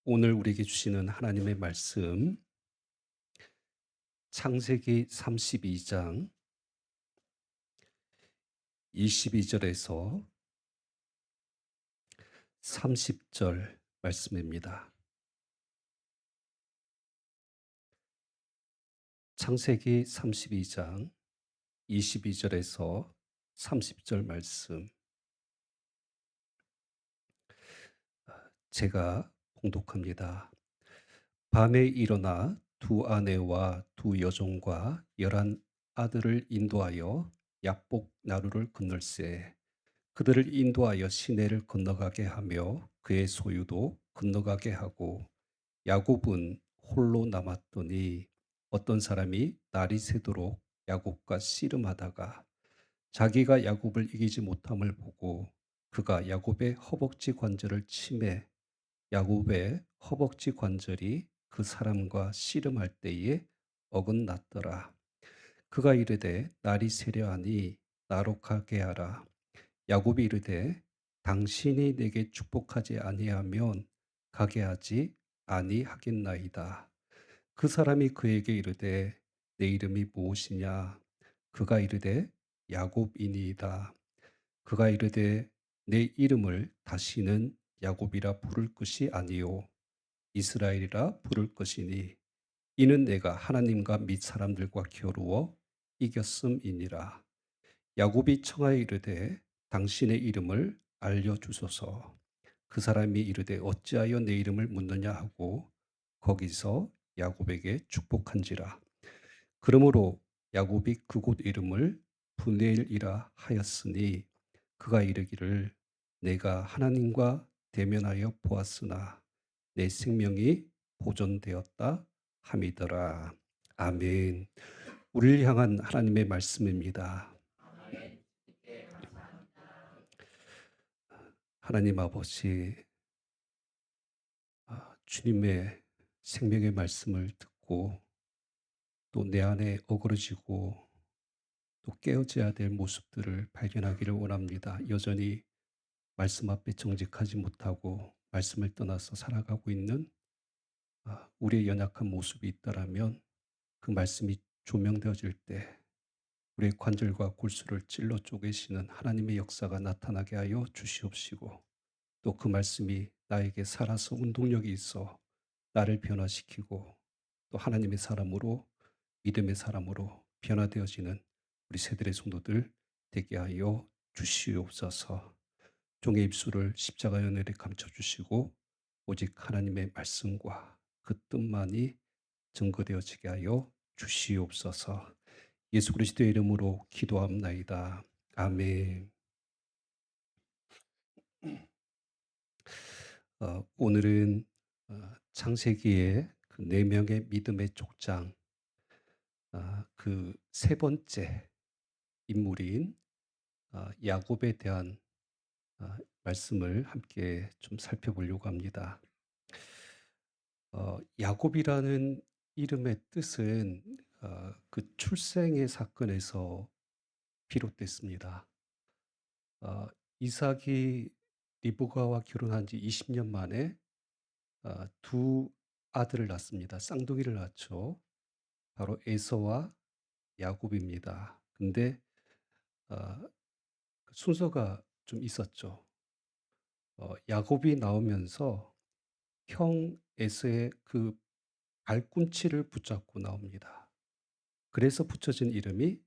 오늘 우리에게 주시는 하나님의 말씀, 창세기 32장 22절에서 30절 말씀입니다. 창세기 32장 22절에서 30절 말씀, 제가 봉독합니다. 밤에 일어나 두 아내와 두 여종과 11 아들을 인도하여 약복 나루를 건널세. 그들을 인도하여 시내를 건너가게 하며 그의 소유도 건너가게 하고, 야곱은 홀로 남았더니 어떤 사람이 날이 새도록 야곱과 씨름하다가 자기가 야곱을 이기지 못함을 보고 그가 야곱의 허벅지 관절을 치매 야곱의 허벅지 관절이 그 사람과 씨름할 때에 어긋났더라. 그가 이르되 날이 새려하니 나로 가게 하라. 야곱이 이르되 당신이 내게 축복하지 아니하면 가게 하지 아니하겠나이다. 그 사람이 그에게 이르되 내 이름이 무엇이냐? 그가 이르되 야곱이니이다. 그가 이르되 내 이름을 다시는 야곱이라 부를 것이 아니요 이스라엘이라 부를 것이니 이는 내가 하나님과 및 사람들과 겨루어 이겼음이니라. 야곱이 청하여 이르되 당신의 이름을 알려주소서. 그 사람이 이르되 어찌하여 내 이름을 묻느냐 하고 거기서 야곱에게 축복한지라. 그러므로 야곱이 그곳 이름을 브네일이라 하였으니 그가 이르기를 내가 하나님과 대면하여 보았으나 내 생명이 보존되었다 함이더라. 아멘. 우리를 향한 하나님의 말씀입니다. 하나님 아버지, 주님의 생명의 말씀을 듣고 또 내 안에 어그러지고 또 깨어져야 될 모습들을 발견하기를 원합니다. 여전히 말씀 앞에 정직하지 못하고 말씀을 떠나서 살아가고 있는 우리의 연약한 모습이 있다라면 그 말씀이 조명되어질 때 우리의 관절과 골수를 찔러 쪼개시는 하나님의 역사가 나타나게 하여 주시옵시고, 또 그 말씀이 나에게 살아서 운동력이 있어 나를 변화시키고 또 하나님의 사람으로, 믿음의 사람으로 변화되어지는 우리 새들의 성도들 되게 하여 주시옵소서. 종의 입술을 십자가 연회에 감춰주시고 오직 하나님의 말씀과 그 뜻만이 증거되어지게 하여 주시옵소서. 예수 그리스도의 이름으로 기도합나이다. 아멘. 오늘은 창세기의 그 네 명의 믿음의 족장, 그 세 번째 인물인 야곱에 대한 말씀을 함께 좀 살펴보려고 합니다. 야곱이라는 이름의 뜻은 그 출생의 사건에서 비롯됐습니다. 어, 이삭이 리브가와 결혼한 지 20년 만에 두 아들을 낳습니다. 쌍둥이를 낳죠. 바로 에서와 야곱입니다. 근데 어, 그 순서가 좀 있었죠. 야곱이 나오면서 형 에서의 그 발꿈치를 붙잡고 나옵니다. 그래서 붙여진 이름이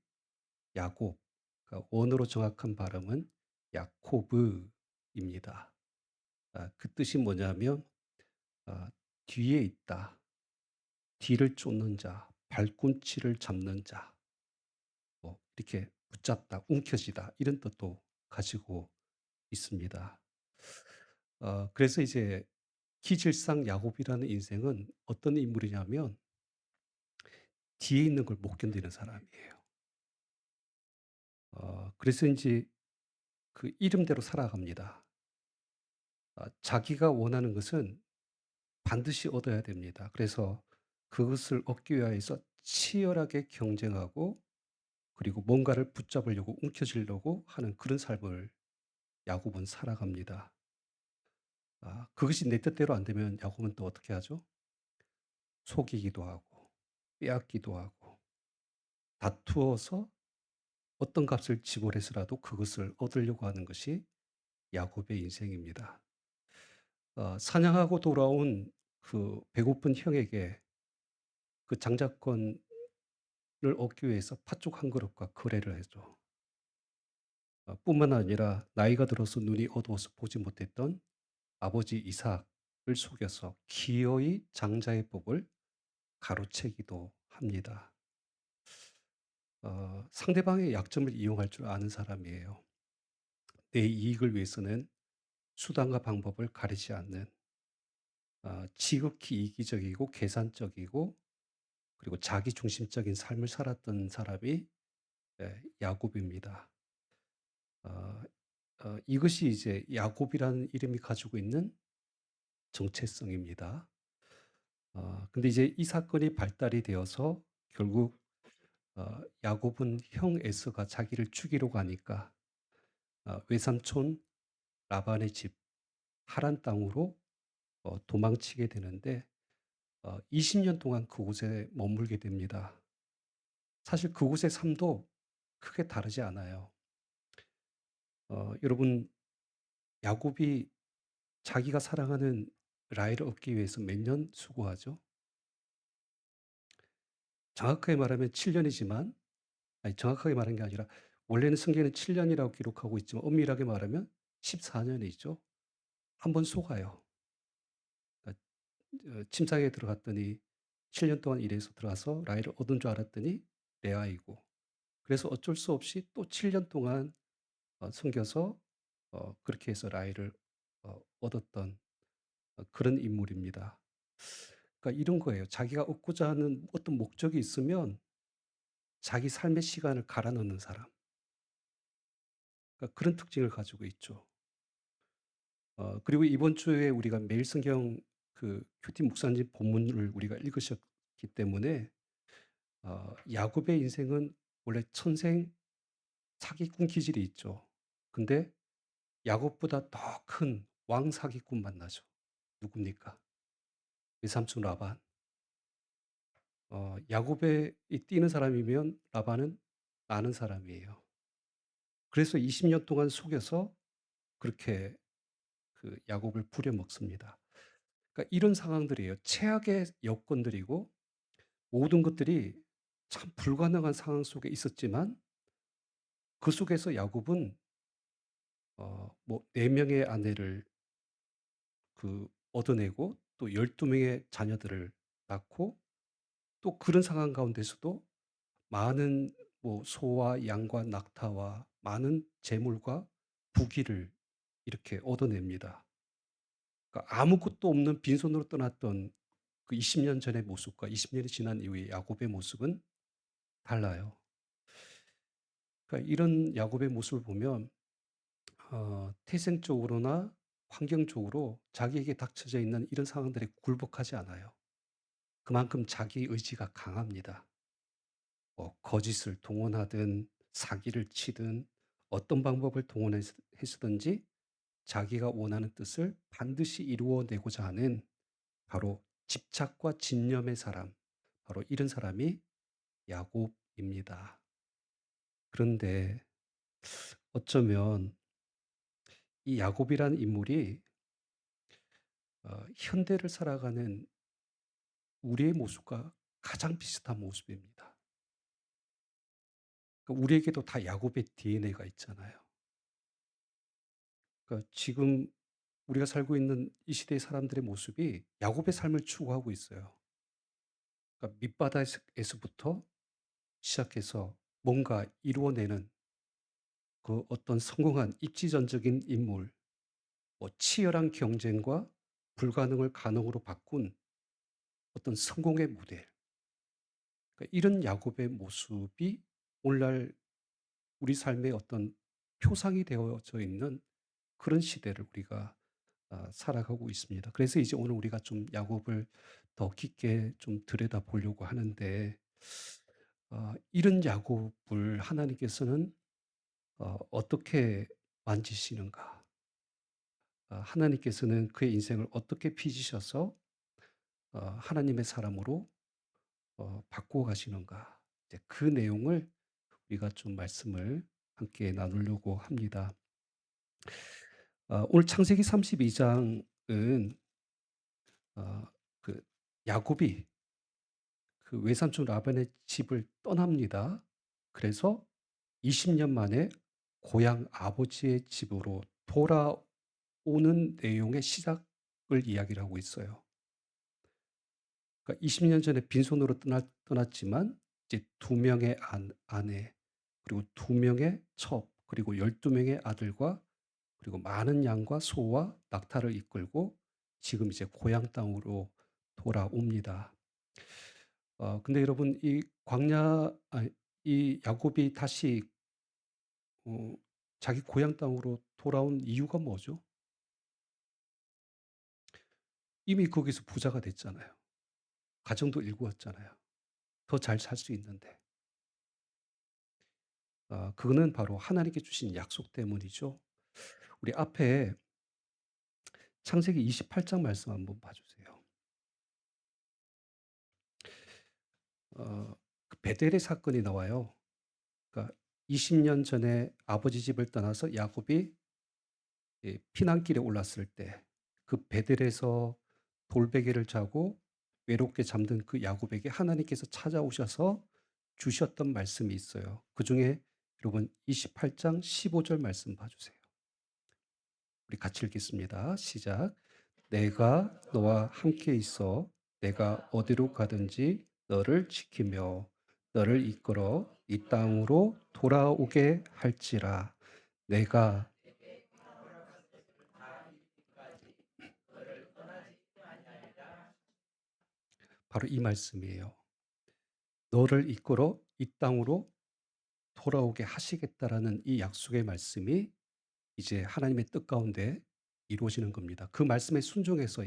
야곱, 그러니까 원어로 정확한 발음은 야코브입니다. 그 뜻이 뭐냐면 뒤에 있다, 뒤를 쫓는 자, 발꿈치를 잡는 자, 뭐 이렇게 붙잡다, 움켜쥐다 이런 뜻도 가지고 있습니다. 그래서 이제 기질상 야곱이라는 인생은 어떤 인물이냐면 뒤에 있는 걸 못 견디는 사람이에요. 그래서 인제 그 이름대로 살아갑니다. 자기가 원하는 것은 반드시 얻어야 됩니다. 그래서 그것을 얻기 위해서 치열하게 경쟁하고 그리고 뭔가를 붙잡으려고 움켜쥐려고 하는 그런 삶을 야곱은 살아갑니다. 그것이 내 뜻대로 안 되면 야곱은 또 어떻게 하죠? 속이기도 하고 빼앗기도 하고 다투어서 어떤 값을 지불해서라도 그것을 얻으려고 하는 것이 야곱의 인생입니다. 사냥하고 돌아온 그 배고픈 형에게 그 장자권을 얻기 위해서 팥죽 한 그릇과 거래를 했죠. 뿐만 아니라 나이가 들어서 눈이 어두워서 보지 못했던 아버지 이삭을 속여서 기어이 장자의 복을 가로채기도 합니다. 상대방의 약점을 이용할 줄 아는 사람이에요. 내 이익을 위해서는 수단과 방법을 가리지 않는 지극히 이기적이고 계산적이고 그리고 자기중심적인 삶을 살았던 사람이 야곱입니다. 어 이것이 이제 야곱이라는 이름이 가지고 있는 정체성입니다. 근데 이제 이 사건이 발달이 되어서 결국 야곱은 형 에서가 자기를 죽이려고 하니까 외삼촌 라반의 집 하란 땅으로 도망치게 되는데 20년 동안 그곳에 머물게 됩니다. 사실 그곳의 삶도 크게 다르지 않아요. 여러분 야곱이 자기가 사랑하는 라헬을 얻기 위해서 몇 년 수고하죠? 정확하게 말하면 7 년이지만 아니 정확하게 말한 게 아니라 원래는 성경에는 7 년이라고 기록하고 있지만 엄밀하게 말하면 14 년이죠. 한 번 속아요. 그러니까 침상에 들어갔더니 7년 동안 일해서 들어가서 라헬을 얻은 줄 알았더니 레아이고 그래서 어쩔 수 없이 또 7년 동안 섬겨서 그렇게 해서 라헬을 얻었던 그런 인물입니다. 그러니까 이런 거예요. 자기가 얻고자 하는 어떤 목적이 있으면 자기 삶의 시간을 갈아 넣는 사람. 그러니까 그런 특징을 가지고 있죠. 그리고 이번 주에 우리가 매일 성경 그 큐티 목사님 본문을 우리가 읽으셨기 때문에 야곱의 인생은 원래 천생 사기꾼 기질이 있죠. 근데 야곱보다 더 큰 왕 사기꾼 만나죠. 누굽니까? 외삼촌 라반. 야곱에 이 뛰는 사람이면 라반은 나는 사람이에요. 그래서 20년 동안 속여서 그렇게 그 야곱을 부려먹습니다. 그러니까 이런 상황들이에요. 최악의 여건들이고 모든 것들이 참 불가능한 상황 속에 있었지만 그 속에서 야곱은 뭐 4 명의 아내를 얻어내고 또 12 명의 자녀들을 낳고 또 그런 상황 가운데서도 많은 뭐 소와 양과 낙타와 많은 재물과 부귀를 이렇게 얻어냅니다. 그러니까 아무것도 없는 빈손으로 떠났던 그 20년 전의 모습과 20 년이 지난 이후의 야곱의 모습은 달라요. 그러니까 이런 야곱의 모습을 보면 태생적으로나 환경적으로 자기에게 닥쳐져 있는 이런 상황들에 굴복하지 않아요. 그만큼 자기 의지가 강합니다. 거짓을 동원하든 사기를 치든 어떤 방법을 동원해서든지 자기가 원하는 뜻을 반드시 이루어내고자 하는 바로 집착과 진념의 사람, 바로 이런 사람이 야곱입니다. 그런데 어쩌면 이 야곱이라는 인물이 현대를 살아가는 우리의 모습과 가장 비슷한 모습입니다. 그러니까 우리에게도 다 야곱의 DNA가 있잖아요. 그러니까 지금 우리가 살고 있는 이 시대의 사람들의 모습이 야곱의 삶을 추구하고 있어요. 그러니까 밑바닥에서부터 시작해서 뭔가 이루어내는 그 어떤 성공한 입지전적인 인물, 뭐 치열한 경쟁과 불가능을 가능으로 바꾼 어떤 성공의 모델. 그러니까 이런 야곱의 모습이 오늘날 우리 삶의 어떤 표상이 되어져 있는 그런 시대를 우리가 살아가고 있습니다. 그래서 이제 오늘 우리가 좀 야곱을 더 깊게 좀 들여다보려고 하는데 이런 야곱을 하나님께서는 어떻게 만지시는가? 하나님께서는 그의 인생을 어떻게 빚으셔서 하나님의 사람으로 바꾸어 가시는가. 이제 그 내용을 우리가 좀 말씀을 함께 나누려고 합니다. 오늘 창세기 32 장은 그 야곱이 그 외삼촌 라반의 집을 떠납니다. 그래서 20년 만에 고향 아버지의 집으로 돌아오는 내용의 시작을 이야기를 하고 있어요. 그러니까 20년 전에 빈손으로 떠났지만 이제 2 명의 아내, 그리고 2 명의 첩, 그리고 12 명의 아들과 그리고 많은 양과 소와 낙타를 이끌고 지금 이제 고향 땅으로 돌아옵니다. 근데 여러분, 이 야곱이 다시 어 자기 고향 땅으로 돌아온 이유가 뭐죠? 이미 거기서 부자가 됐잖아요. 가정도 일구었잖아요. 더 잘 살 수 있는데. 그거는 바로 하나님께 주신 약속 때문이죠. 우리 앞에 창세기 28장 말씀 한번 봐 주세요. 그 베델의 사건이 나와요. 그러니까 20년 전에 아버지 집을 떠나서 야곱이 피난길에 올랐을 때 그 베델에서 돌베개를 자고 외롭게 잠든 그 야곱에게 하나님께서 찾아오셔서 주셨던 말씀이 있어요. 그중에 여러분 28장 15절 말씀 봐 주세요. 우리 같이 읽겠습니다. 시작. "내가 너와 함께 있어 내가 어디로 가든지 너를 지키며 너를 이끌어 이 땅으로 돌아오게 할지라. 내가" 바로 이 말씀이에요. "너를 이끌어 이 땅으로 돌아오게 하시겠다."라는 이 약속의 말씀이 이제 하나님의 뜻 가운데 이루어지는 겁니다. 그 말씀에 순종해서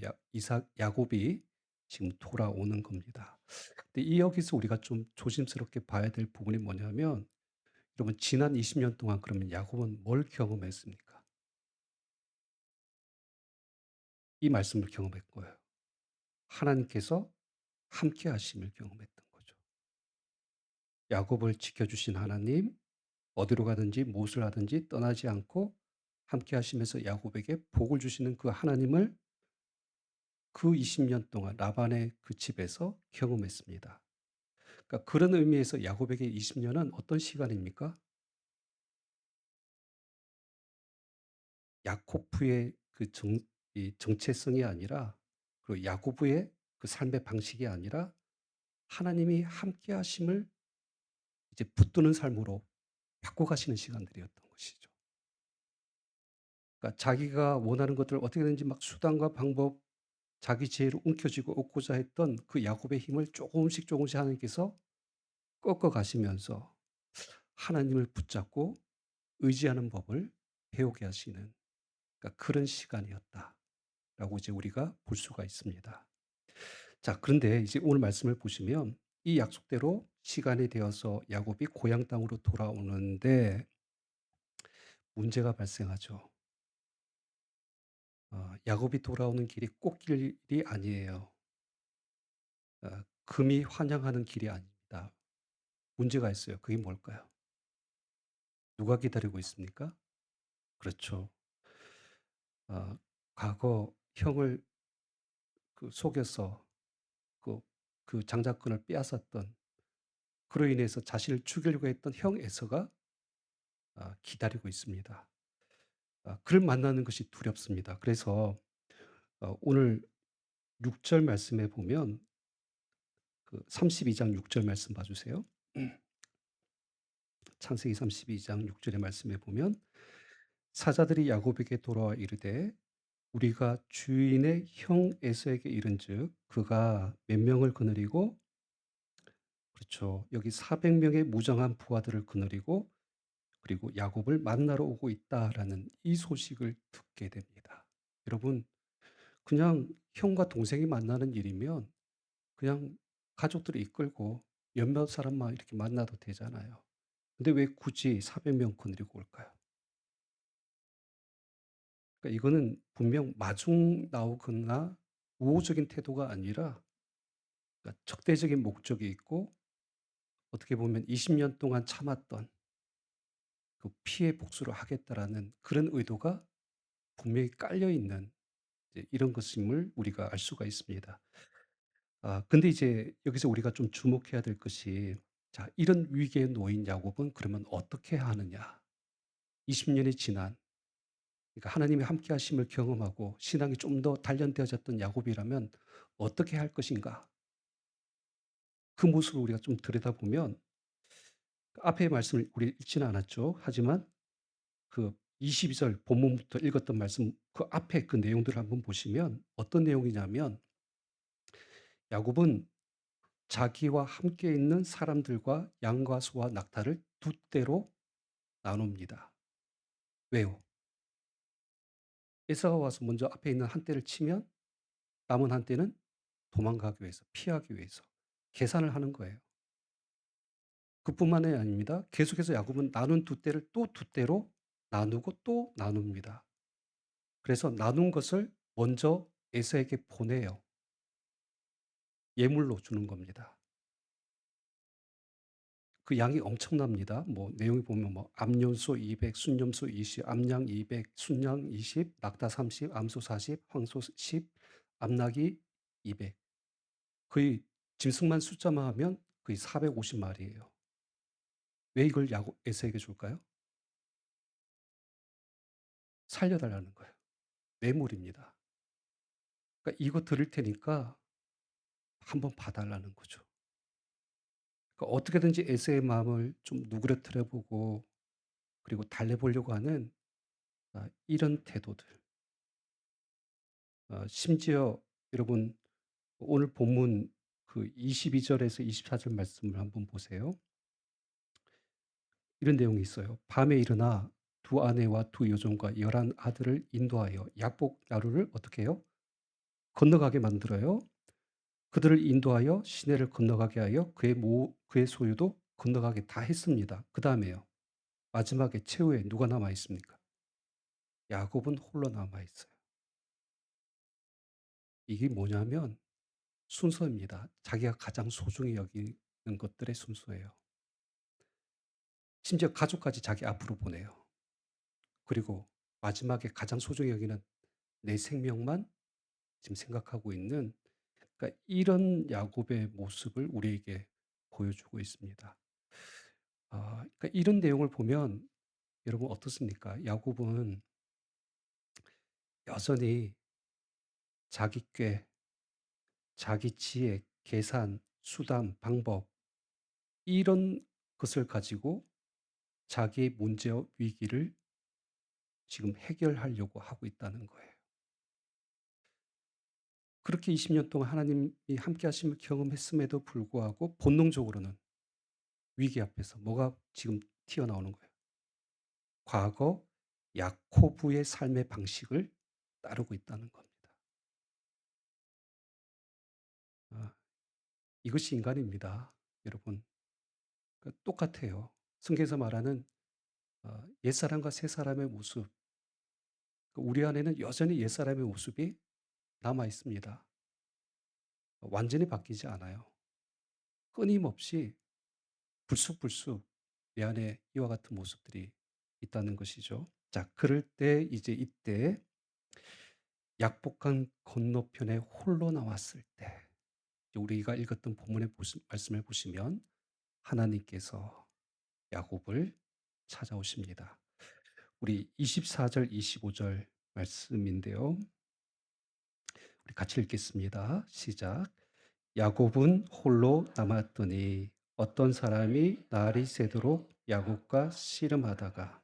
야곱이 지금 돌아오는 겁니다. 근데 이 여기서 우리가 좀 조심스럽게 봐야 될 부분이 뭐냐면, 여러분 지난 20년 동안 그러면 야곱은 뭘 경험했습니까? 이 말씀을 경험한 거예요. 하나님께서 함께 하심을 경험했던 거죠. 야곱을 지켜주신 하나님, 어디로 가든지 무엇을 하든지 떠나지 않고 함께 하시면서 야곱에게 복을 주시는 그 하나님을 그 20년 동안 라반의 그 집에서 경험했습니다. 그러니까 그런 의미에서 야곱에게 20 년은 어떤 시간입니까? 야코프의 그 이 정체성이 아니라, 그리고 야고보의 그 삶의 방식이 아니라 하나님이 함께 하심을 이제 붙드는 삶으로 바꿔 가시는 시간들이었던 것이죠. 그러니까 자기가 원하는 것들을 어떻게든지 막 수단과 방법, 자기 지혜로 움켜쥐고 얻고자 했던 그 야곱의 힘을 조금씩 조금씩 하나님께서 꺾어 가시면서 하나님을 붙잡고 의지하는 법을 배우게 하시는, 그러니까 그런 시간이었다라고 이제 우리가 볼 수가 있습니다. 자, 그런데 이제 오늘 말씀을 보시면 이 약속대로 시간이 되어서 야곱이 고향 땅으로 돌아오는데 문제가 발생하죠. 야곱이 돌아오는 길이 꽃길이 아니에요. 금이 환영하는 길이 아닙니다. 문제가 있어요. 그게 뭘까요? 누가 기다리고 있습니까? 그렇죠. 어 과거 형을 속여서 그 장자권을 빼앗았던, 그로 인해서 자신을 죽이려고 했던 형 에서가 기다리고 있습니다. 그를 만나는 것이 두렵습니다. 그래서 오늘 6절 말씀에 보면, 그 32장 6절 말씀 봐 주세요. 창세기 32장 6 절의 말씀에 보면, 사자들이 야곱에게 돌아와 이르되 우리가 주인의 형 에서에게 이른즉 그가 몇 명을 거느리고, 그렇죠, 여기 400 명의 무장한 부하들을 거느리고 그리고 야곱을 만나러 오고 있다라는 이 소식을 듣게 됩니다. 여러분, 그냥 형과 동생이 만나는 일이면 그냥 가족들을 이끌고 몇몇 사람만 이렇게 만나도 되잖아요. 근데 왜 굳이 400명 거느리고 올까요? 그러니까 이거는 분명 마중 나오거나 우호적인 태도가 아니라, 그러니까 적대적인 목적이 있고, 어떻게 보면 20년 동안 참았던 그 피해 복수를 하겠다라는 그런 의도가 분명히 깔려 있는 이제 이런 것임을 우리가 알 수가 있습니다. 근데 이제 여기서 우리가 좀 주목해야 될 것이, 자, 이런 위기에 놓인 야곱은 그러면 어떻게 하느냐? 20 년이 지난, 그러니까 하나님의 함께 하심을 경험하고 신앙이 좀 더 단련되어졌던 야곱이라면 어떻게 할 것인가? 그 모습을 우리가 좀 들여다보면, 그 앞의 말씀을 우리 읽지는 않았죠. 하지만 그 22절 본문부터 읽었던 말씀 그 앞에 그 내용들을 한번 보시면 어떤 내용이냐면, 야곱은 자기와 함께 있는 사람들과 양과 소와 낙타를 두 떼로 나눕니다. 왜요? 에사가 와서 먼저 앞에 있는 한 떼를 치면 남은 한 떼는 도망가기 위해서, 피하기 위해서 계산을 하는 거예요. 그뿐만이 아닙니다. 계속해서 야곱은 나눈 두 떼를 또 두 떼로 나누고 또 나눕니다. 그래서 나눈 것을 먼저 에서에게 보내요. 예물로 주는 겁니다. 그 양이 엄청납니다. 뭐 내용이 보면 뭐 암염소 200, 순염소 20, 암양 200, 순양 20, 낙타 30, 암소 40, 황소 10, 암낙이 200. 거의 짐승만 숫자만 하면 거의 450 마리예요. 왜 이걸 야곱 에서에게 줄까요? 살려 달라는 거예요. 뇌물입니다. 그러니까 "이거 드릴 테니까 한번 봐 달라는 거죠." 그러니까 어떻게든지 에서의 마음을 좀 누그러뜨려 보고, 그리고 달래 보려고 하는 이런 태도들. 심지어 여러분, 오늘 본문 그 22 절에서 24절 말씀을 한번 보세요. 이런 내용이 있어요. "밤에 일어나 두 아내와 두 여종과 11 아들을 인도하여 약복 나루를" 어떻게 해요? 건너가게 만들어요. 그들을 인도하여 시내를 건너가게 하여 그의 소유도 건너가게 다 했습니다. 그다음에요. 마지막에 최후에 누가 남아 있습니까? 야곱은 홀로 남아 있어요. 이게 뭐냐면 순서입니다. 자기가 가장 소중히 여기는 것들의 순서예요. 심지어 가족까지 자기 앞으로 보내요. 그리고 마지막에 가장 소중히 여기는 내 생명만 지금 생각하고 있는, 그러니까 이런 야곱의 모습을 우리에게 보여주고 있습니다. 그러니까 이런 내용을 보면 여러분 어떻습니까? 야곱은 여전히 자기 꾀, 자기 지혜, 계산, 수단, 방법, 이런 것을 가지고 자기의 문제와 위기를 지금 해결하려고 하고 있다는 거예요. 그렇게 20년 동안 하나님이 함께 하심을 경험했음에도 불구하고 본능적으로는 위기 앞에서 뭐가 지금 튀어나오는 거예요? 과거 야코브의 삶의 방식을 따르고 있다는 겁니다. 아, 이것이 인간입니다, 여러분. 똑같아요. 성경에서 말하는 옛사람과 새사람의 모습, 우리 안에는 여전히 옛사람의 모습이 남아 있습니다. 완전히 바뀌지 않아요. 끊임없이 불쑥불쑥 내 안에 이와 같은 모습들이 있다는 것이죠. 자, 그럴 때 이제 이때 약복강 건너편에 홀로 나왔을 때, 우리가 읽었던 본문의 말씀을 보시면 하나님께서 야곱을 찾아오십니다. 우리 24절, 25절 말씀인데요. 우리 같이 읽겠습니다. 시작. 야곱은 홀로 남았더니 어떤 사람이 날이 새도록 야곱과 씨름하다가.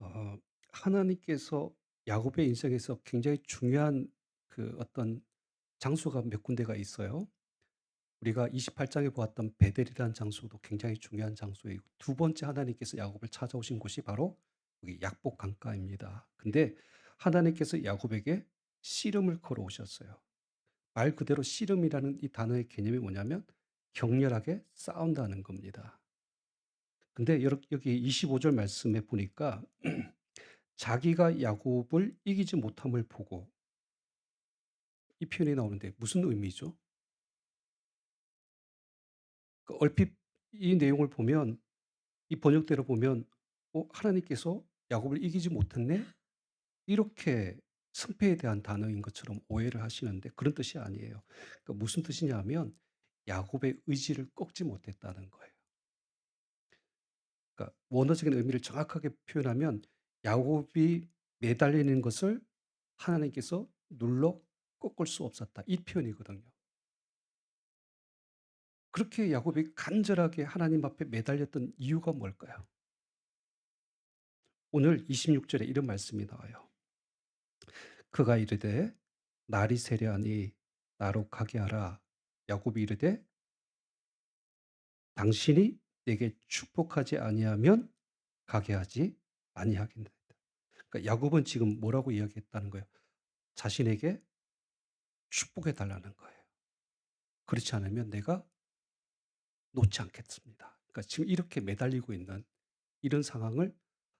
어 하나님께서 야곱의 인생에서 굉장히 중요한 그 어떤 장소가 몇 군데가 있어요. 우리가 28 장에 보았던 베델이라는 장소도 굉장히 중요한 장소이고, 두 번째 하나님께서 야곱을 찾아오신 곳이 바로 여기 약복 강가입니다. 근데 하나님께서 야곱에게 씨름을 걸어오셨어요. 말 그대로 씨름이라는 이 단어의 개념이 뭐냐면 격렬하게 싸운다는 겁니다. 근데 여기 25절 말씀에 보니까 자기가 야곱을 이기지 못함을 보고 이 표현이 나오는데 무슨 의미죠? 얼핏 이 내용을 보면 이 번역대로 보면 '하나님께서 야곱을 이기지 못했네?' 이렇게 승패에 대한 단어인 것처럼 오해를 하시는데 그런 뜻이 아니에요. 그러니까 무슨 뜻이냐면 야곱의 의지를 꺾지 못했다는 거예요. 그러니까 원어적인 의미를 정확하게 표현하면 야곱이 매달리는 것을 하나님께서 눌러 꺾을 수 없었다. 이 표현이거든요. 그렇게 야곱이 간절하게 하나님 앞에 매달렸던 이유가 뭘까요? 오늘 26 절에 이런 말씀이 나와요. 그가 이르되 날이 세려하니 나로 가게 하라. 야곱이 이르되 당신이 내게 축복하지 아니하면 가게 하지 아니하겠나이다. 그러니까 야곱은 지금 뭐라고 이야기했다는 거예요? 자신에게 축복해 달라는 거예요. 그렇지 않으면 내가 놓지 않겠습니다. 그러니까 지금 이렇게 매달리고 있는 이런 상황을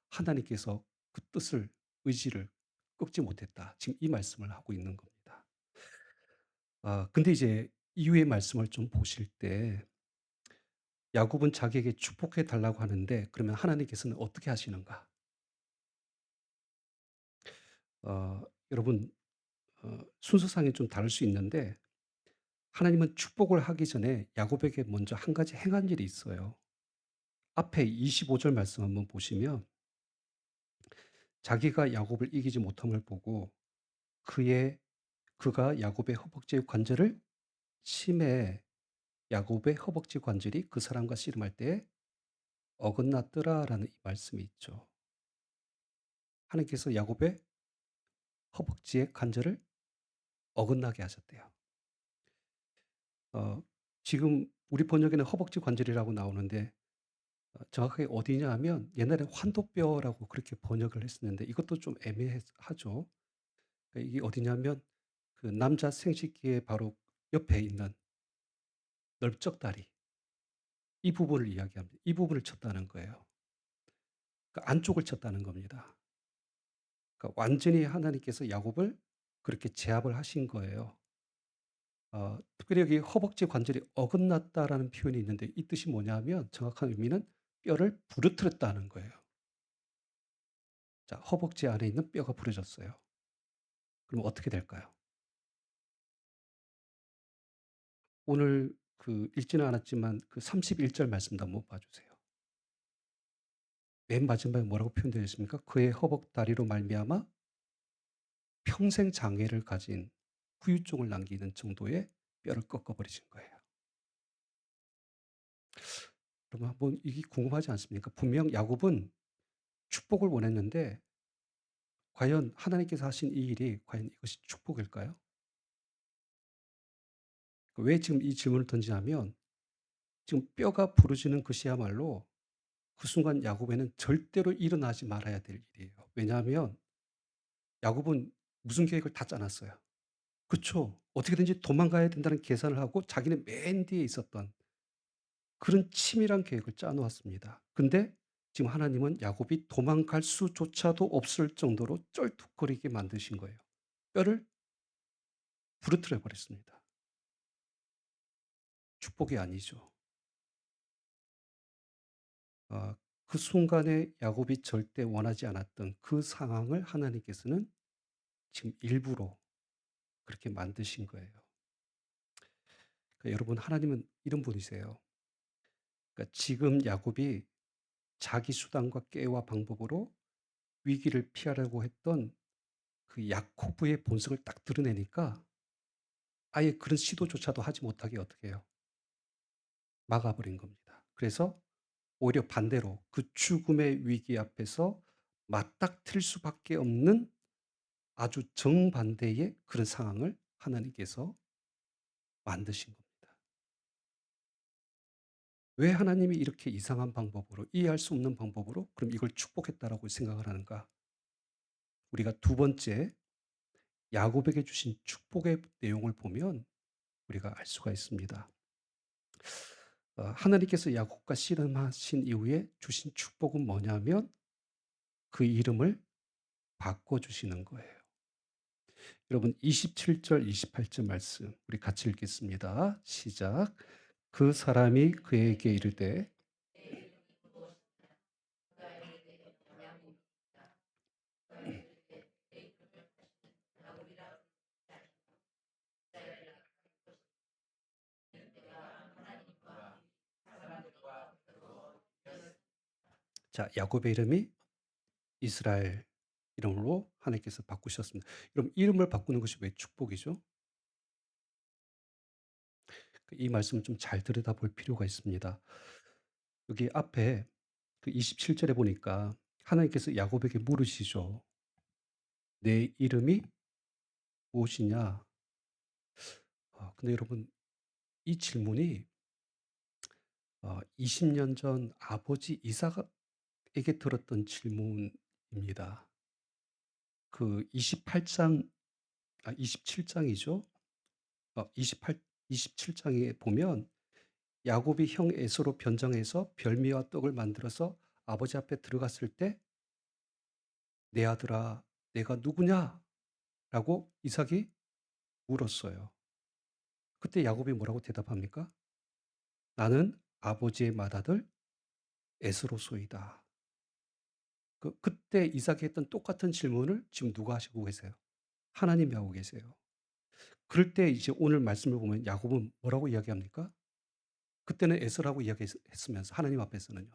하나님께서 그 뜻을 의지를 꺾지 못했다. 지금 이 말씀을 하고 있는 겁니다. 근데 이제 이후의 말씀을 좀 보실 때 야곱은 자기에게 축복해 달라고 하는데 그러면 하나님께서는 어떻게 하시는가? 여러분 순서상에 좀 다를 수 있는데 하나님은 축복을 하기 전에 야곱에게 먼저 한 가지 행한 일이 있어요. 앞에 25절 말씀 한번 보시면 자기가 야곱을 이기지 못함을 보고 그의 그가 야곱의 허벅지의 관절을 치매 야곱의 허벅지 관절이 그 사람과 씨름할 때에 어긋났더라라는 이 말씀이 있죠. 하나님께서 야곱의 허벅지의 관절을 어긋나게 하셨대요. 어 지금 우리 번역에는 허벅지 관절이라고 나오는데 정확하게 어디냐 하면 옛날에 환도뼈라고 그렇게 번역을 했었는데 이것도 좀 애매하죠. 그러니까 이게 어디냐면 그 남자 생식기의 바로 옆에 있는 넓적다리 이 부분을 이야기합니다. 이 부분을 쳤다는 거예요. 그 안쪽을 쳤다는 겁니다. 그러니까 완전히 하나님께서 야곱을 그렇게 제압을 하신 거예요. 특별히 여기 허벅지 관절이 어긋났다라는 표현이 있는데 이 뜻이 뭐냐면 정확한 의미는 뼈를 부르트렸다는 거예요. 자, 허벅지 안에 있는 뼈가 부러졌어요. 그럼 어떻게 될까요? 오늘 읽지는 않았지만 그 31절 말씀도 한번 봐 주세요. 맨 마지막에 뭐라고 표현되어 있습니까? 그의 허벅다리로 말미암아 평생 장애를 가진 후유증을 남기는 정도의 뼈를 꺾어 버리신 거예요. 여러분 한번 이게 궁금하지 않습니까? 분명 야곱은 축복을 원했는데 과연 하나님께서 하신 이 일이 과연 이것이 축복일까요? 왜 지금 이 질문을 던지냐면 지금 뼈가 부러지는 것이야말로 그 순간 야곱에는 절대로 일어나지 말아야 될 일이에요. 왜냐하면 야곱은 무슨 계획을 다 짜 놨어요. 그쵸. 어떻게든지 도망가야 된다는 계산을 하고 자기는 맨 뒤에 있었던 그런 치밀한 계획을 짜 놓았습니다. 근데 지금 하나님은 야곱이 도망갈 수조차도 없을 정도로 쩔뚝거리게 만드신 거예요. 뼈를 부르트려 버렸습니다. 축복이 아니죠. 그 순간에 야곱이 절대 원하지 않았던 그 상황을 하나님께서는 지금 일부러 그렇게 만드신 거예요. 그러니까 여러분 하나님은 이런 분이세요. 그러니까 지금 야곱이 자기 수단과 깨와 방법으로 위기를 피하려고 했던 그 야코브의 본성을 딱 드러내니까 아예 그런 시도조차도 하지 못하게 어떻게 해요? 막아버린 겁니다. 그래서 오히려 반대로 그 죽음의 위기 앞에서 맞닥뜨릴 수밖에 없는 아주 정반대의 그런 상황을 하나님께서 만드신 겁니다. 왜 하나님이 이렇게 이상한 방법으로 이해할 수 없는 방법으로 그럼 이걸 축복했다라고 생각을 하는가? 우리가 두 번째 야곱에게 주신 축복의 내용을 보면 우리가 알 수가 있습니다. 하나님께서 야곱과 씨름하신 이후에 주신 축복은 뭐냐면 그 이름을 바꿔 주시는 거예요. 여러분 27절 28절 말씀 우리 같이 읽겠습니다. 시작. 그 사람이 그에게 이르되 자, 야곱의 이름이 이스라엘 이름으로 하나님께서 바꾸셨습니다. 여러분 이름을 바꾸는 것이 왜 축복이죠? 이 말씀을 좀 잘 들여다볼 필요가 있습니다. 여기 앞에 그 27절에 보니까 하나님께서 야곱에게 물으시죠. 내 이름이 무엇이냐? 근데 여러분 이 질문이 20년 전 아버지 이삭에게 들었던 질문입니다. 그 28장 27장이죠. 27장에 보면 야곱이 형 에서로 변장해서 별미와 떡을 만들어서 아버지 앞에 들어갔을 때 "내 아들아 내가 누구냐?"라고 이삭이 물었어요. 그때 야곱이 뭐라고 대답합니까? "나는 아버지의 맏아들 에스로소이다." 그때 이삭이 했던 똑같은 질문을 지금 누가 하시고 계세요? 하나님이 하고 계세요. 그럴 때 이제 오늘 말씀을 보면 야곱은 뭐라고 이야기합니까? 그때는 에서라고 이야기했으면서 하나님 앞에서는요.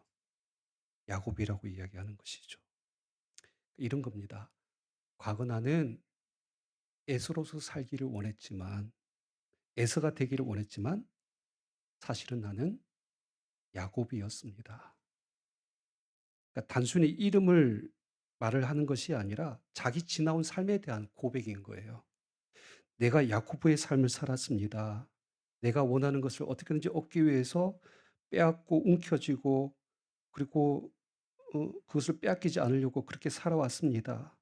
야곱이라고 이야기하는 것이죠. 이런 겁니다. 과거 나는 에서로서 살기를 원했지만 에서가 되기를 원했지만 사실은 나는 야곱이었습니다. 그러니까 단순히 이름을 말을 하는 것이 아니라 자기 지나온 삶에 대한 고백인 거예요. 내가 야코브의 삶을 살았습니다. 내가 원하는 것을 어떻게든지 얻기 위해서 빼앗고 움켜쥐고 그리고 그것을 빼앗기지 않으려고 그렇게 살아왔습니다.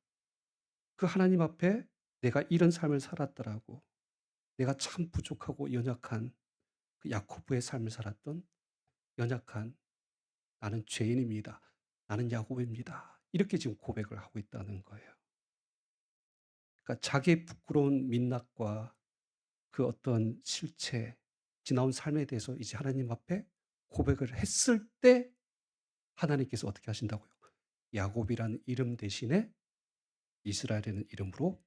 그 하나님 앞에 내가 이런 삶을 살았더라고. 내가 참 부족하고 연약한 그 야코브의 삶을 살았던 연약한 나는 죄인입니다. 나는 야곱입니다. 이렇게 지금 고백을 하고 있다는 거예요. 그러니까 자기의 부끄러운 민낯과 그 어떤 실체, 지나온 삶에 대해서 이제 하나님 앞에 고백을 했을 때 하나님께서 어떻게 하신다고요? 야곱이라는 이름 대신에 이스라엘이라는 이름으로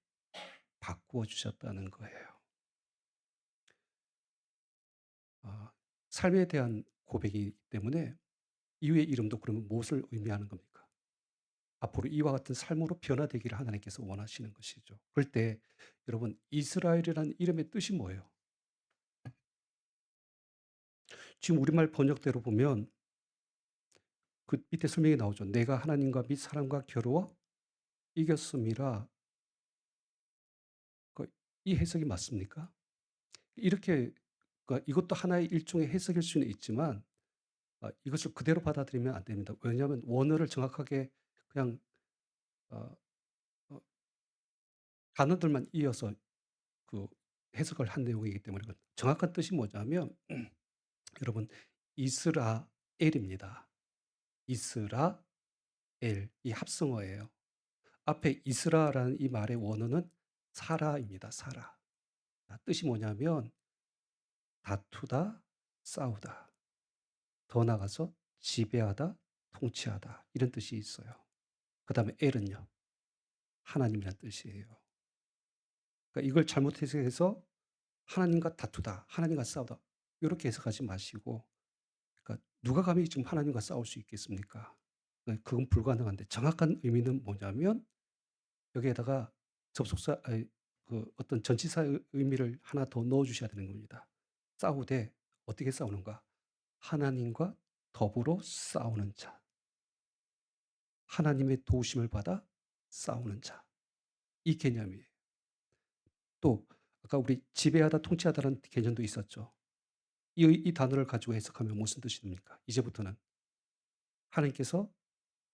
바꾸어 주셨다는 거예요. 삶에 대한 고백이기 때문에 이후의 이름도 그러면 무엇을 의미하는 겁니까? 앞으로 이와 같은 삶으로 변화되기를 하나님께서 원하시는 것이죠. 그럴 때 여러분 이스라엘이라는 이름의 뜻이 뭐예요? 지금 우리말 번역대로 보면 그 밑에 설명이 나오죠. "내가 하나님과 및 사람과 겨루어 이겼음이라." 이 해석이 맞습니까? 이렇게 이것도 하나의 일종의 해석일 수는 있지만 이것을 그대로 받아들이면 안 됩니다. 왜냐하면 원어를 정확하게 그냥 어 어 단어들만 이어서 그 해석을 한 내용이기 때문에 정확한 뜻이 뭐냐면 여러분 이스라엘입니다. 이스라엘 이 합성어예요. 앞에 이스라라는 이 말의 원어는 사라입니다. 사라. 뜻이 뭐냐면 다투다, 싸우다. 더 나아가서 지배하다, 통치하다 이런 뜻이 있어요. 그다음에 엘은요. 하나님이란 뜻이에요. 그러니까 이걸 잘못 해석해서 하나님과 다투다, 하나님과 싸우다 요렇게 해석하지 마시고 그러니까 누가 감히 지금 하나님과 싸울 수 있겠습니까? 그건 불가능한데 정확한 의미는 뭐냐면 여기에다가 접속사 그 어떤 전치사의 의미를 하나 더 넣어 주셔야 되는 겁니다. 싸우되 어떻게 싸우는가? 하나님과 더불어 싸우는 자. 하나님의 도우심을 받아 싸우는 자. 이 개념이에요. 또 아까 우리 지배하다 통치하다라는 개념도 있었죠. 이 단어를 가지고 해석하면 무슨 뜻입니까? 이제부터는 하나님께서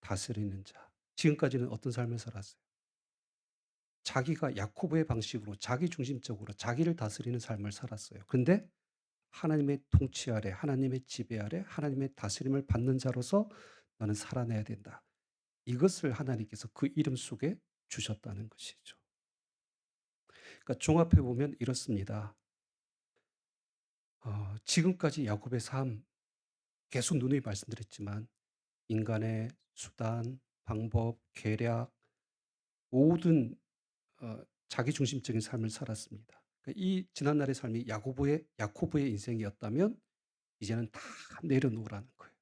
다스리는 자. 지금까지는 어떤 삶을 살았어요? 자기가 야코브의 방식으로 자기 중심적으로 자기를 다스리는 삶을 살았어요. 근데 하나님의 통치 아래, 하나님의 지배 아래, 하나님의 다스림을 받는 자로서 나는 살아내야 된다. 이것을 하나님께서 그 이름 속에 주셨다는 것이죠. 그러니까 종합해 보면 이렇습니다. 지금까지 야곱의 삶 계속 누누이 말씀드렸지만 인간의 수단, 방법, 계략 모든 자기 중심적인 삶을 살았습니다. 그러니까 이 지난날의 삶이 야코브의 인생이었다면 이제는 다 내려놓으라는 거예요.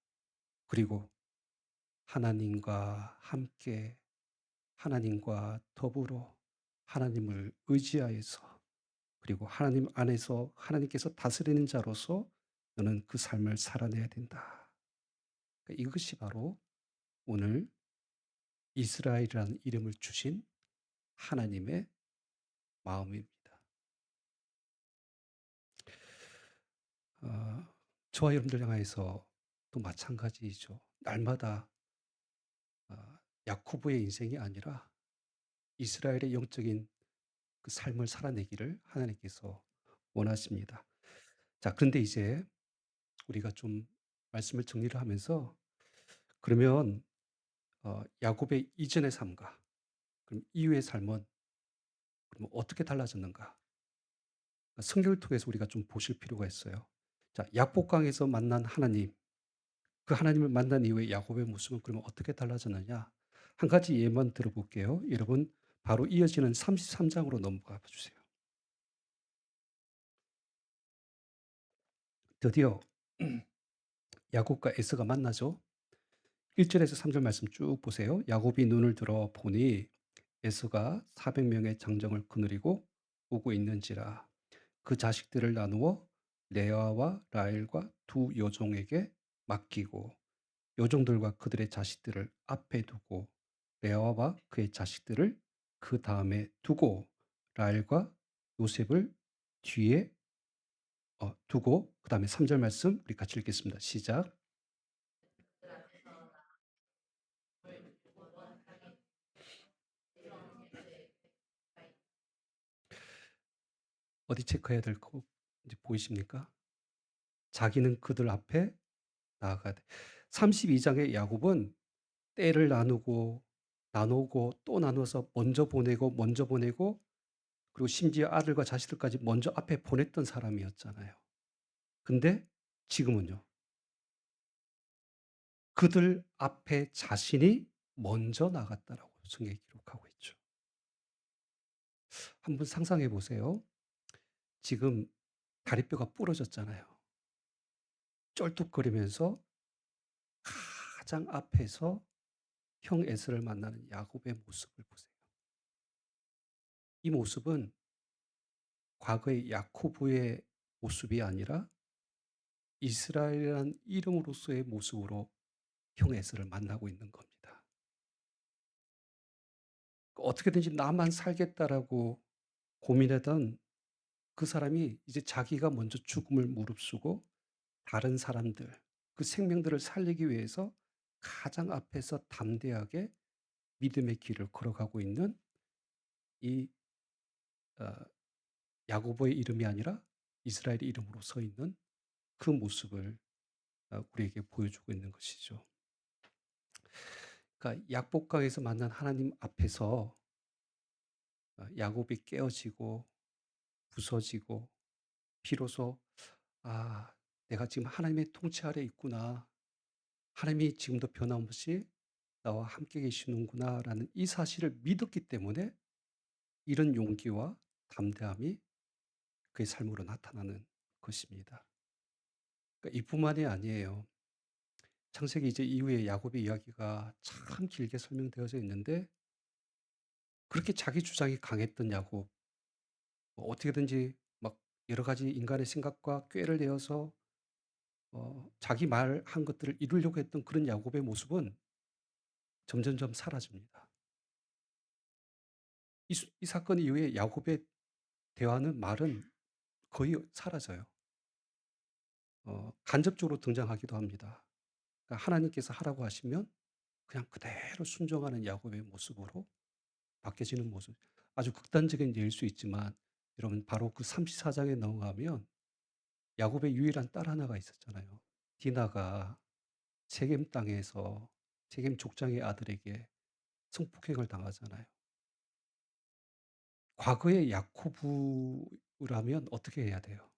그리고 하나님과 함께 하나님과 더불어 하나님을 의지하여서 그리고 하나님 안에서 하나님께서 다스리는 자로서 너는 그 삶을 살아내야 된다. 그러니까 이것이 바로 오늘 이스라엘이라는 이름을 주신 하나님의 마음입니다. 어, 저와 여러분들 향해서 또 마찬가지이죠. 날마다 어, 야코브의 인생이 아니라 이스라엘의 영적인 그 삶을 살아내기를 하나님께서 원하십니다. 자, 그런데 이제 우리가 좀 말씀을 정리를 하면서 그러면 야곱의 이전의 삶과 그럼 이후의 삶은 그럼 어떻게 달라졌는가? 성경을 통해서 우리가 좀 보실 필요가 있어요. 자, 약복강에서 만난 하나님, 그 하나님을 만난 이후에 야곱의 모습은 그러면 어떻게 달라졌느냐? 한 가지 예만 들어볼게요. 여러분, 바로 이어지는 33장으로 넘어가 주세요. 드디어 야곱과 에서가 만나죠. 1절에서 3절 말씀 쭉 보세요. 야곱이 눈을 들어 보니 에서가 400명의 장정을 거느리고 오고 있는지라. 그 자식들을 나누어 레아와 라헬과 두 여종에게 맡기고 여종들과 그들의 자식들을 앞에 두고 레아와 그의 자식들을 그 다음에 두고 라헬과 요셉을 뒤에 두고 그 다음에 3절 말씀 우리 같이 읽겠습니다. 시작. 어디 체크해야 될 거 이제 보이십니까? 자기는 그들 앞에 나아가야 돼. 32장의 야곱은 때를 나누고 또 나눠서 먼저 보내고 그리고 심지어 아들과 자식들까지 먼저 앞에 보냈던 사람이었잖아요. 근데 지금은요. 그들 앞에 자신이 먼저 나갔다라고 성경이 기록하고 있죠. 한번 상상해 보세요. 지금 다리뼈가 부러졌잖아요. 쩔뚝거리면서 가장 앞에서 형 에서를 만나는 야곱의 모습을 보세요. 이 모습은 과거의 야코브의 모습이 아니라 이스라엘이라는 이름으로서의 모습으로 형 에서를 만나고 있는 겁니다. 어떻게든지 나만 살겠다라고 고민하던 그 사람이 이제 자기가 먼저 죽음을 무릅쓰고 다른 사람들, 그 생명들을 살리기 위해서 가장 앞에서 담대하게 믿음의 길을 걸어가고 있는 이 어, 야고보의 이름이 아니라 이스라엘의 이름으로 서 있는 그 모습을 우리에게 보여주고 있는 것이죠. 그러니까 약복강에서 만난 하나님 앞에서 야곱이 깨어지고 부서지고 비로소 내가 지금 하나님의 통치 아래 있구나. 하나님이 지금도 변함없이 나와 함께 계시는구나라는 이 사실을 믿었기 때문에 이런 용기와 담대함이 그의 삶으로 나타나는 것입니다. 그러니까 이뿐만이 아니에요. 창세기 이제 이후에 야곱의 이야기가 참 길게 설명되어져 있는데 그렇게 자기 주장이 강했던 야곱, 어떻게든지 막 여러 가지 인간의 생각과 꾀를 내어서 자기 말한 것들을 이루려고 했던 그런 야곱의 모습은 점점점 사라집니다. 이 사건 이후에 야곱의 대화는 말은 거의 사라져요. 간접적으로 등장하기도 합니다. 그러니까 하나님께서 하라고 하시면 그냥 그대로 순종하는 야곱의 모습으로 바뀌어지는 모습. 아주 극단적인 예일 수 있지만 여러분 바로 그 34 장에 넘어가면 야곱의 유일한 딸 하나가 있었잖아요. 디나가 세겜 땅에서 세겜 족장의 아들에게 성폭행을 당하잖아요. 과거의 야코브라면 어떻게 해야 돼요?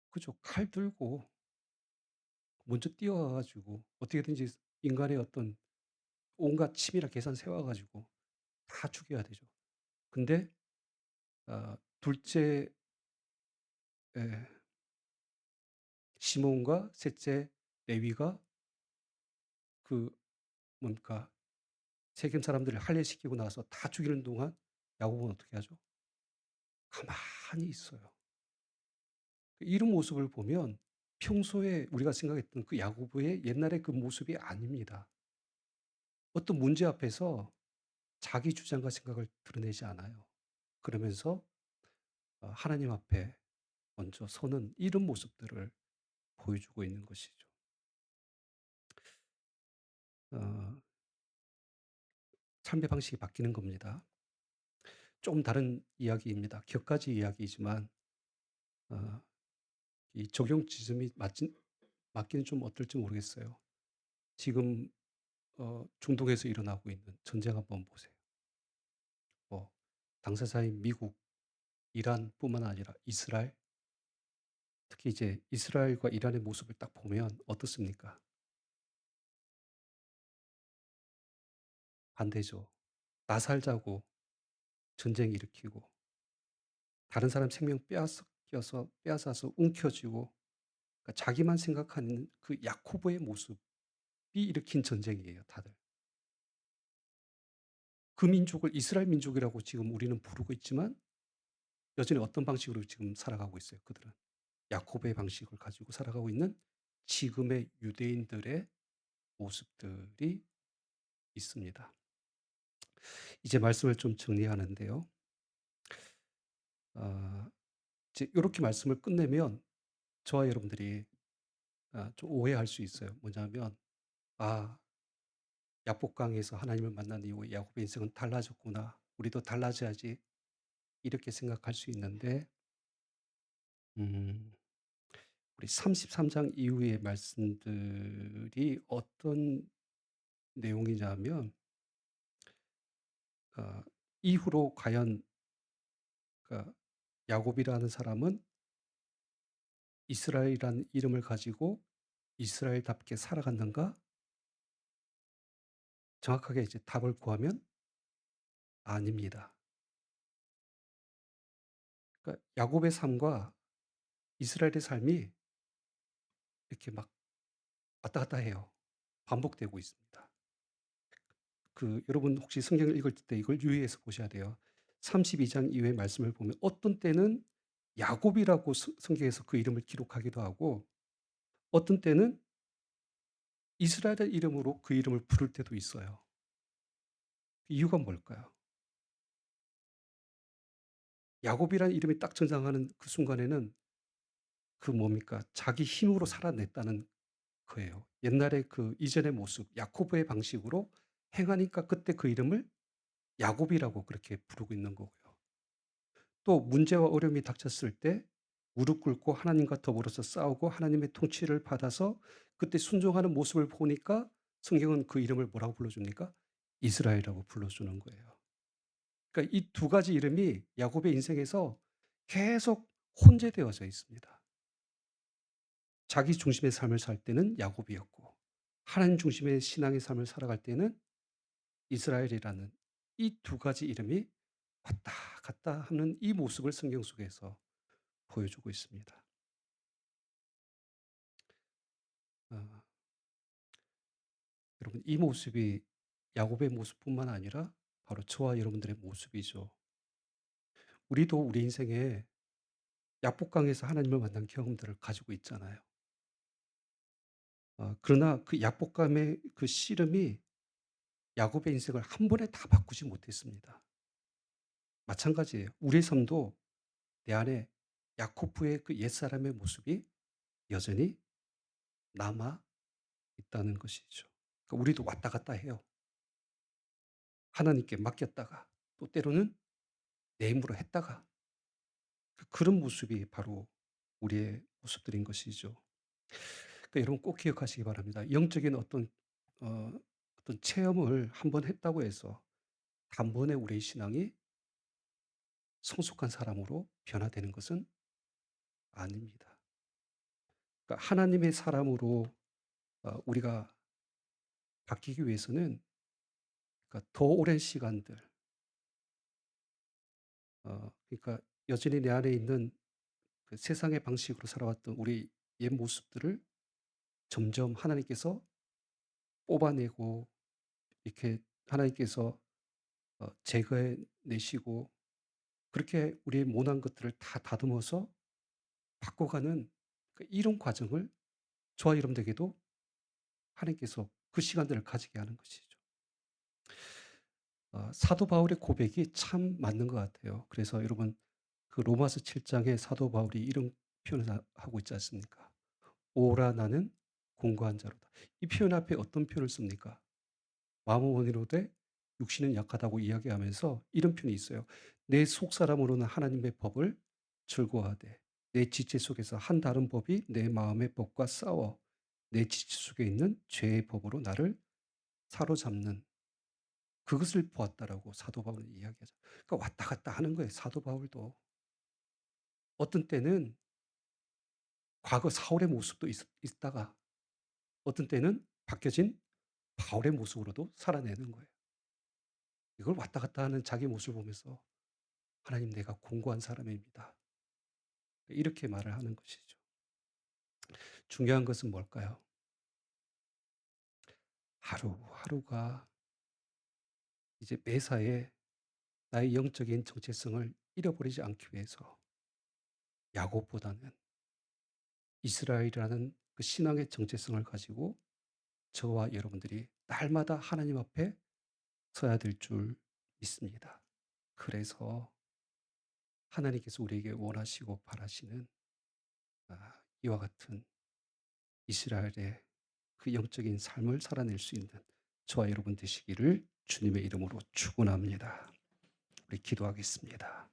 그죠? 칼 들고 먼저 뛰어가 가지고 어떻게든지 인간의 어떤 온갖 치밀한 계산 세워 가지고 다 죽여야 되죠. 근데 둘째 예 시몬과 셋째 레위가 그 뭡니까 세겜 사람들을 할례시키고 나서 다 죽이는 동안 야곱은 어떻게 하죠? 가만히 있어요. 이런 모습을 보면 평소에 우리가 생각했던 그 야고보의 옛날의 그 모습이 아닙니다. 어떤 문제 앞에서 자기 주장과 생각을 드러내지 않아요. 그러면서 하나님 앞에 먼저 서는 이런 모습들을 보여주고 있는 것이죠. 어, 삶의 방식이 바뀌는 겁니다. 좀 다른 이야기입니다. 격가지 이야기이지만 어, 이 적용 지점이 맞기는 좀 어떨지 모르겠어요. 지금 중동에서 일어나고 있는 전쟁 한번 보세요. 뭐 당사자인 미국, 이란뿐만 아니라 이스라엘, 특히 이제 이스라엘과 이란의 모습을 딱 보면 어떻습니까? 반대죠. 나 살자고 전쟁 일으키고 다른 사람 생명 빼앗아서 움켜쥐고 그러니까 자기만 생각하는 그 야코보의 모습이 일으킨 전쟁이에요, 다들. 그 민족을 이스라엘 민족이라고 지금 우리는 부르고 있지만 여전히 어떤 방식으로 지금 살아가고 있어요, 그들은. 야코보의 방식을 가지고 살아가고 있는 지금의 유대인들의 모습들이 있습니다. 이제 말씀을 좀 정리하는데요. 아 이제 요렇게 말씀을 끝내면 저와 여러분들이 좀 오해할 수 있어요. 뭐냐면 '아 야복강에서 하나님을 만난 이후에 야곱의 인생은 달라졌구나. 우리도 달라져야지.' 이렇게 생각할 수 있는데 음 우리 33장 이후의 말씀들이 어떤 내용이냐면 어 이후로 과연 그러니까 야곱이라는 사람은 이스라엘이라는 이름을 가지고 이스라엘답게 살아갔는가? 정확하게 이제 답을 구하면 아닙니다. 그러니까 야곱의 삶과 이스라엘의 삶이 이렇게 막 왔다 갔다 해요. 반복되고 있습니다. 여러분 혹시 성경을 읽을 때 이걸 유의해서 보셔야 돼요. 32장 이후의 말씀을 보면 어떤 때는 야곱이라고 성경에서 그 이름을 기록하기도 하고 어떤 때는 이스라엘의 이름으로 그 이름을 부를 때도 있어요. 이유가 뭘까요? 야곱이라는 이름이 딱 등장하는 그 순간에는 그 뭡니까? 자기 힘으로 살아냈다는 거예요. 옛날에 그 이전의 모습, 야코브의 방식으로 행하니까 그때 그 이름을 야곱이라고 그렇게 부르고 있는 거고요. 또 문제와 어려움이 닥쳤을 때 무릎 꿇고 하나님과 더불어서 싸우고 하나님의 통치를 받아서 그때 순종하는 모습을 보니까 성경은 그 이름을 뭐라고 불러줍니까? 이스라엘이라고 불러주는 거예요. 그러니까 이 두 가지 이름이 야곱의 인생에서 계속 혼재되어져 있습니다. 자기 중심의 삶을 살 때는 야곱이었고 하나님 중심의 신앙의 삶을 살아갈 때는 이스라엘이라는 이 두 가지 이름이 왔다 갔다 하는 이 모습을 성경 속에서 보여주고 있습니다. 아, 여러분 이 모습이 야곱의 모습뿐만 아니라 바로 저와 여러분들의 모습이죠. 우리도 우리 인생에 약복강에서 하나님을 만난 경험들을 가지고 있잖아요. 그러나 그 약복감의 그 씨름이 야곱의 인생을 한 번에 다 바꾸지 못했습니다. 마찬가지예요. 우리의 삶도 내 안에 야코프의 그 옛사람의 모습이 여전히 남아 있다는 것이죠. 그러니까 우리도 왔다 갔다 해요. 하나님께 맡겼다가 또 때로는 내 힘으로 했다가 그런 모습이 바로 우리의 모습들인 것이죠. 그러니까 여러분 꼭 기억하시기 바랍니다. 영적인 어 어떤 체험을 한번 했다고 해서 단번에 우리의 신앙이 성숙한 사람으로 변화되는 것은 아닙니다. 그러니까 하나님의 사람으로 우리가 바뀌기 위해서는 그러니까 더 오랜 시간들 그러니까 여전히 내 안에 있는 그 세상의 방식으로 살아왔던 우리 옛 모습들을 점점 하나님께서 뽑아내고 이렇게 하나님께서 제거해 내시고 그렇게 우리의 모난 것들을 다 다듬어서 바꿔가는 이런 과정을 저와 여러분들에게도 하나님께서 그 시간들을 가지게 하는 것이죠. 사도 바울의 고백이 참 맞는 것 같아요. 그래서 여러분 그 로마서 7 장에 사도 바울이 이런 표현을 하고 있지 않습니까? "오라 나는 공고한 자로다." 이 표현 앞에 어떤 표현을 씁니까? 마음은 원이로되 육신은 약하다고 이야기하면서 이런 표현이 있어요. "내 속사람으로는 하나님의 법을 즐거워하되 내 지체 속에서 한 다른 법이 내 마음의 법과 싸워 내 지체 속에 있는 죄의 법으로 나를 사로잡는 그것을 보았다."라고 사도 바울은 이야기하죠. 그러니까 왔다 갔다 하는 거예요, 사도 바울도. 어떤 때는 과거 사울의 모습도 있다가 어떤 때는 바뀌어진 바울의 모습으로도 살아내는 거예요. 이걸 왔다 갔다 하는 자기 모습을 보면서 "하나님 내가 공고한 사람입니다." 이렇게 말을 하는 것이죠. 중요한 것은 뭘까요? 하루하루가 이제 매사에 나의 영적인 정체성을 잃어버리지 않기 위해서 야곱보다는 이스라엘이라는 그 신앙의 정체성을 가지고 저와 여러분들이 날마다 하나님 앞에 서야 될 줄 믿습니다. 그래서 하나님께서 우리에게 원하시고 바라시는 이와 같은 이스라엘의 그 영적인 삶을 살아낼 수 있는 저와 여러분 되시기를 주님의 이름으로 축원합니다. 우리 기도하겠습니다.